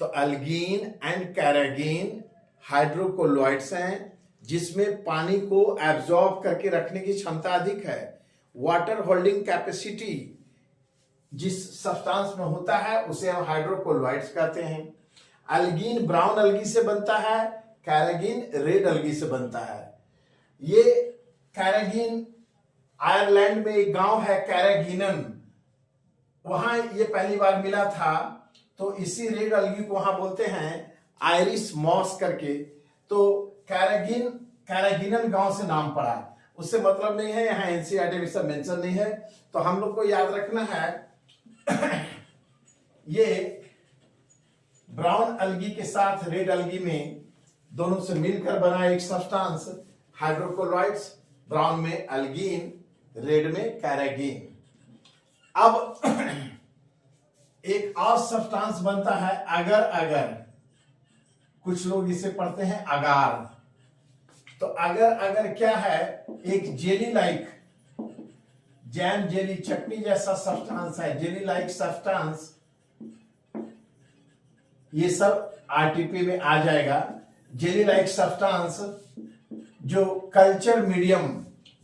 S1: तो अल्गीन एंड कैरागिन हाइड्रोकोलॉइड्स हैं जिसमें पानी को एब्जॉर्ब करके रखने की क्षमता अधिक है। वाटर होल्डिंग कैपेसिटी जिस सब्सटेंस में होता है उसे हम हाइड्रोकोलॉइड्स कहते हैं। अल्गीन ब्राउन अलगी से बनता है, कैरागिन रेड अलगी से बनता है। ये कैरागिन आयरलैंड में एक गांव है कैरागिनन, वहां ये पहली बार मिला था। तो इसी रेड अलगी को वहां बोलते हैं आयरिश मॉस करके। तो कैरागिनन गांव से नाम पड़ा, उससे मतलब नहीं है, यहाँ एनसीईआरटी में सब मेंशन नहीं है। तो हम लोग को याद रखना है ये ब्राउन अलगी के साथ रेड अलगी में दोनों से मिलकर बना एक सब्सटेंस हाइड्रोकोलॉइड्स, ब्राउन में अल्गीन, रेड में कैरागिन। अब एक और सब्सटेंस बनता है अगर अगर, कुछ लोग इसे पढ़ते हैं अगार। तो अगर अगर क्या है, एक जेली लाइक, जैम जेली चटनी जैसा सब्सटेंस है, जेली लाइक सब्सटेंस। ये सब आरटीपी में आ जाएगा। जेली लाइक सब्सटेंस जो कल्चर मीडियम,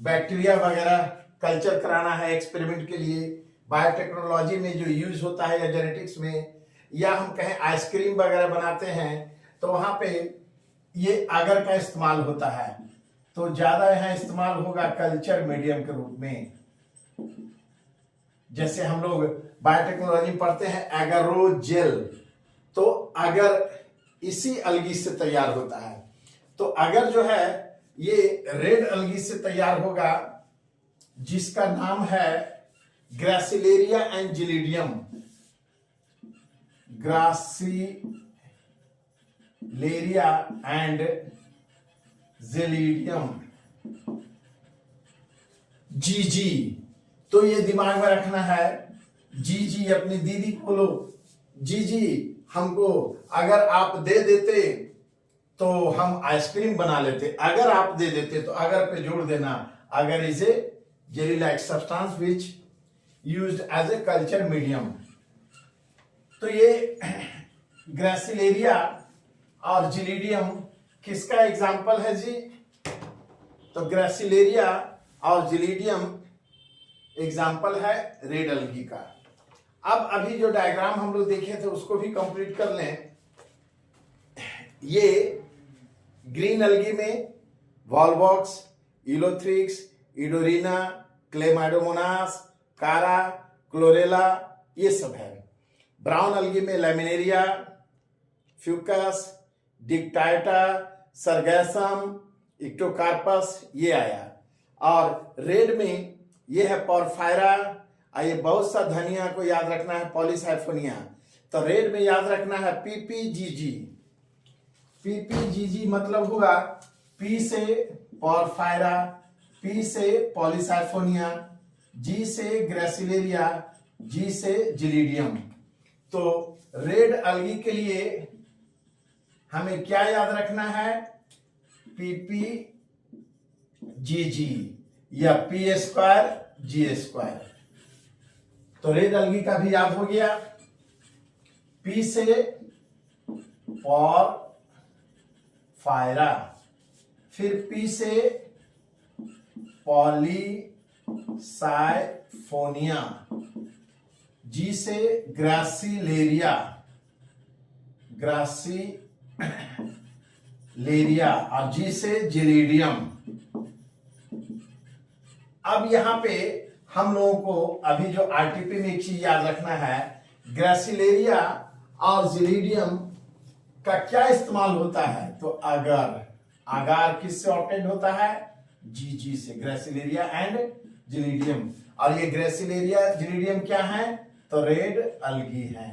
S1: बैक्टीरिया वगैरह कल्चर कराना है एक्सपेरिमेंट के लिए, बायोटेक्नोलॉजी में जो यूज होता है या जेनेटिक्स में, या हम कहें आइसक्रीम वगैरह बनाते हैं तो वहां पे ये अगर का इस्तेमाल होता है। तो ज्यादा यहाँ इस्तेमाल होगा कल्चर मीडियम के रूप में। जैसे हम लोग बायोटेक्नोलॉजी में पढ़ते हैं एगरोजेल, तो अगर इसी अलगी से तैयार होता है। तो अगर जो है ये रेड अलगी से तैयार होगा जिसका नाम है ग्रासिलेरिया एंड जिलीडियम, ग्रासिलेरिया एंड जिलीडियम, जीजी। तो ये दिमाग में रखना है, जीजी अपनी दीदी को बोलो, जीजी हमको अगर आप दे देते तो हम आइसक्रीम बना लेते, अगर आप दे देते तो अगर पे जोड़ देना। Agar is a jelly like substance which used as a culture medium. तो ये ग्रासिलेरिया और जिलीडियम किसका एग्जाम्पल है जी, तो ग्रासिलेरिया और जिलीडियम एग्जाम्पल है रेड अलगी का। अब अभी जो डायग्राम हम लोग देखे थे उसको भी कंप्लीट कर लें। ये ग्रीन अलगी में वॉलवॉक्स, इलोथ्रिक्स, इडोरिना, क्लेमाइडोमोनास, कारा, क्लोरेला, ये सब है। ब्राउन अलगी में लैमिनेरिया, फ्यूकस, डिक्टाइटा, सरगैसम, इक्टोकार्पस, ये आया। और रेड में ये है पोरफायरा, ये बहुत सा धनिया को याद रखना है, पॉलीसाइफोनिया। तो रेड में याद रखना है पीपीजीजी। पीपीजीजी मतलब हुआ पी से पोरफायरा, पी से पॉलीसाइफोनिया, जी से ग्रेसिलेरिया, जी से जिलीडियम। तो रेड अलगी के लिए हमें क्या याद रखना है, पीपी जी जी या पी स्क्वायर जी स्क्वायर। तो रेड अलगी का भी याद हो गया। पी से पॉरफायरा, फिर पी से पॉलीसाइफोनिया, जी से ग्रासिलेरिया, ग्रासिलेरिया और जी से जिलीडियम। अब यहां पे हम लोगों को अभी जो आरटीपी में एक चीज याद रखना है, ग्रासिलेरिया और जिलीडियम का क्या इस्तेमाल होता है। तो अगार किससे ऑब्टेन होता है, जी से, ग्रासिलेरिया एंड जिलीडियम। और ये ग्रासिलेरिया जिलीडियम क्या है, तो रेड अलगी है।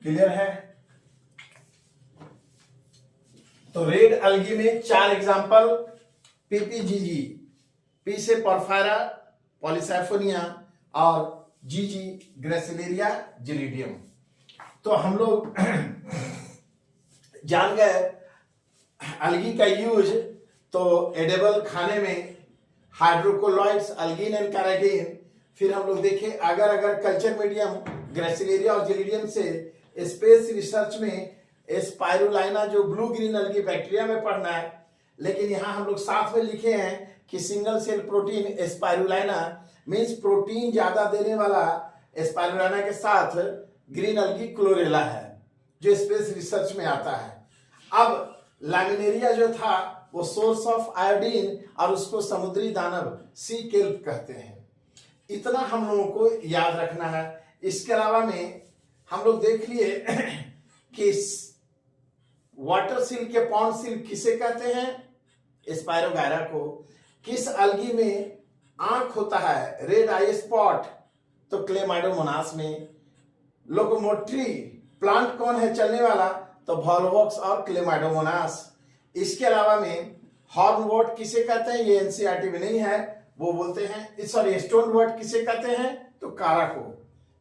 S1: क्लियर है। तो रेड अलगी में 4 एग्जांपल, पीपीजीजी, पी से पोरफायरा पॉलीसाइफोनिया और जीजी ग्रेसिलेरिया जिलीडियम। तो हम लोग जान गए अलगी का यूज। तो एडेबल खाने में हाइड्रोकोलॉइड्स, अल्गिन एंड कैराटीन। फिर हम लोग देखें अगर कल्चर मीडियम ग्रेसिलेरिया और जिलीडियम से स्पेस रिसर्च में स्पाइरुलाइना जो ब्लू ग्रीन अलगी बैक्टीरिया में पढ़ना है, लेकिन यहां हम लोग साथ में लिखे हैं कि single cell protein Spirulina means protein ज्यादा देने वाला स्पाइरुलाइना के साथ ग्रीन अलगी क्लोरेला है जो स्पेस रिसर्च में आता है। अब लैमिनेरिया जो था वो सोर्स ऑफ आयोडीन और उसको समुद्री दानव सी केल्प कहते हैं। इतना हम लोगों को याद रखना है। इसके अलावा में हम लोग देख लिए कि वाटर सिल के पॉन्ड सिल किसे कहते हैं, स्पायरोगायरा को। किस अलगी में आंख होता है, रेड आई स्पॉट, तो क्लेमाइडोमोनास में। लोकोमोटरी प्लांट कौन है चलने वाला, तो वॉल्वॉक्स और क्लेमाइडोमोनास। इसके अलावा में हॉर्नवॉट किसे कहते हैं, ये एनसीईआरटी में नहीं है, वो बोलते हैं, सॉरी स्टोनवॉट किसे कहते हैं, तो कारा को।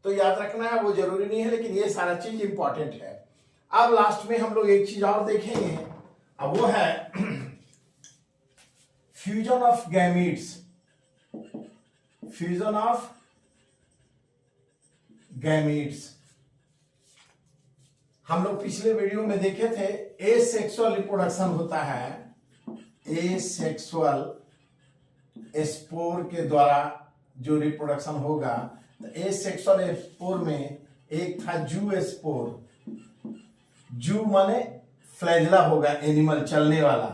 S1: तो याद रखना है, वो जरूरी नहीं है, लेकिन ये सारा चीज इंपॉर्टेंट है। अब लास्ट में हम लोग एक चीज और देखेंगे, अब वो है fusion of gametes. Fusion of gametes हम लोग पिछले वीडियो में देखे थे, एसेक्सुअल रिप्रोडक्शन होता है। एसेक्सुअल स्पोर के द्वारा जो रिप्रोडक्शन होगा, तो एसेक्सुअल स्पोर में एक था जू स्पोर, जू माने फ्लैजला होगा, एनिमल चलने वाला,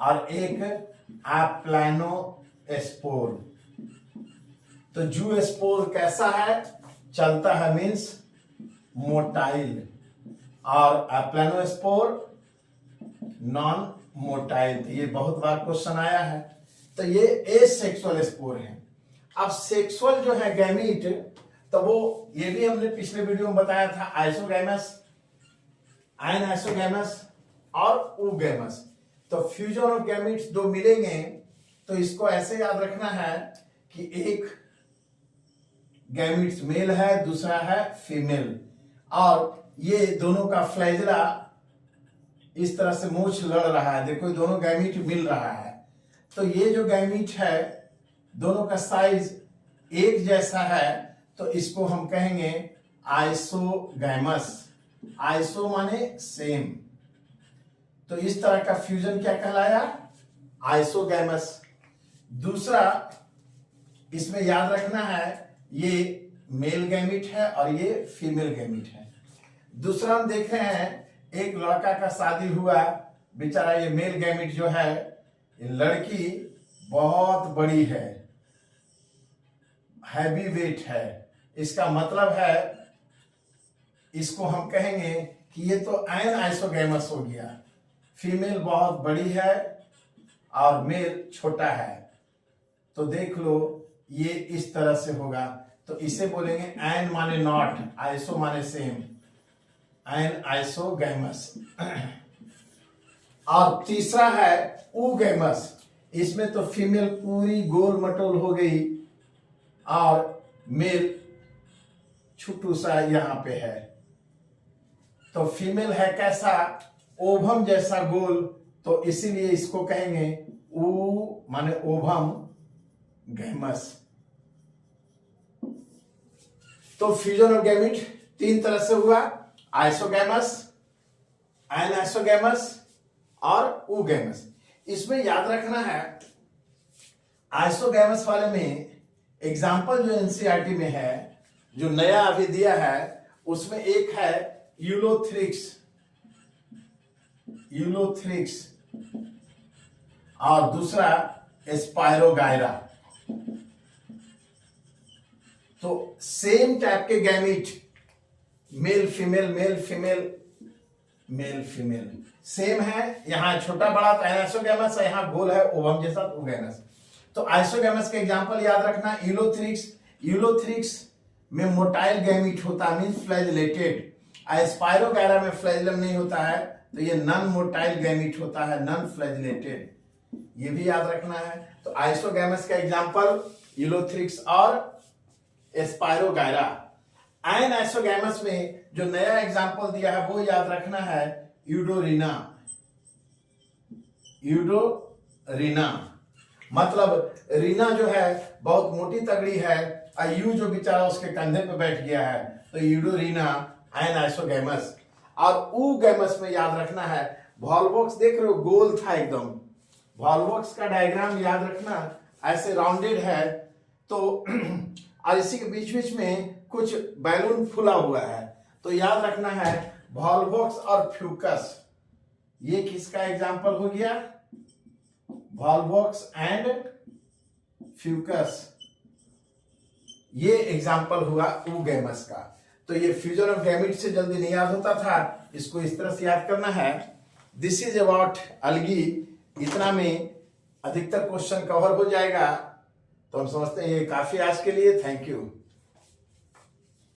S1: और एक एप्लानो स्पोर। तो जू स्पोर कैसा है, चलता है मीन्स मोटाइल, और एप्लानो स्पोर नॉन मोटाइल। ये बहुत बार क्वेश्चन आया है। तो ये एसेक्सुअल स्पोर है। अब सेक्सुअल जो है गैमीट, तो वो ये भी हमने पिछले वीडियो में बताया था, आइसोगैमस, आइसोगैमस और ऊगैमस। तो फ्यूजन ऑफ गैमीट्स दो मिलेंगे, तो इसको ऐसे याद रखना है कि एक गैमीट्स मेल है, दूसरा है फीमेल, और ये दोनों का फ्लैजला इस तरह से मूंछ लड़ रहा है। देखो दोनों गैमीट मिल रहा है। तो ये जो गैमीट है दोनों का साइज एक जैसा है, तो इसको हम कहेंगे आइसोगैमस। आइसो माने सेम, तो इस तरह का फ्यूजन क्या कहलाया, आइसोगैमस। दूसरा इसमें याद रखना है, ये मेल गैमीट है और ये फीमेल गैमीट है। दूसरा हम देख रहे हैं, एक लड़का का शादी हुआ, बेचारा ये मेल गैमीट जो है, ये लड़की बहुत बड़ी है, हैवी वेट है। इसका मतलब है, इसको हम कहेंगे कि ये तो एन आइसोगैमस हो गया। फीमेल बहुत बड़ी है और मेल छोटा है, तो देख लो ये इस तरह से होगा। तो इसे बोलेंगे एन माने नॉट, आइसो माने सेम, एन आइसोगैमस। और तीसरा है ऊगैमस। इसमें तो फीमेल पूरी गोल मटोल हो गई और मेल छोटू सा यहां पे है। तो फीमेल है कैसा, ओभम जैसा गोल, तो इसीलिए इसको कहेंगे ऊ माने ओभम गैमस। तो फ्यूजन ऑफ गैमीट तीन तरह से हुआ, आइसोगैमस, एनाइसोगैमस और ऊगैमस। इसमें याद रखना है आइसोगैमस वाले में एग्जाम्पल जो एनसीईआरटी में है, जो नया अभी दिया है, उसमें एक है यूलोथ्रिक्स और दूसरा स्पायरोगायरा। तो सेम टाइप के gamete, male female male female male female same है। यहां छोटा बड़ा तो आइसोगैमस है, यहां गोल है ओवम जैसा ऊगैमस। तो आइसोगैमस के एग्जांपल याद रखना, यूलोथ्रिक्स में मोटाइल गैमीट होता है, मींस फ्लैजिलेटेड। स्पायरोगायरा में फ्लैजिलम नहीं होता है, तो ये नॉन मोटाइल गैमीट होता है, नॉन फ्लैजिलेटेड, ये भी याद रखना है। तो आइसोगैमस का एग्जांपल यूलोथ्रिक्स और स्पायरोगायरा। एनाइसोगैमस में जो नया एग्जांपल दिया है वो याद रखना है यूडोरिना। मतलब रीना जो है बहुत मोटी तगड़ी है, और यू जो बेचारा उसके कंधे पे बैठ गया है, तो यूडोरिना एनाइसोगैमस। और ऊगैमस में याद रखना है, वॉल्वॉक्स देख रहे हो गोल था एकदम, वॉल्वॉक्स का डायग्राम याद रखना ऐसे राउंडेड है, तो और इसी के बीच बीच में कुछ बैलून फुला हुआ है, तो याद रखना है वॉल्वॉक्स और फ्यूकस। ये किसका एग्जांपल हो गया, वॉल्वॉक्स एंड फ्यूकस, ये एग्जांपल हुआ ऊगैमस का। तो ये फ्यूजन ऑफ गैमीट से जल्दी नहीं याद होता था, इसको इस तरह से याद करना है। दिस इज अबाउट अलगी, इतना में अधिकतर क्वेश्चन कवर हो जाएगा। तो हम समझते हैं ये काफी आज के लिए। Thank you.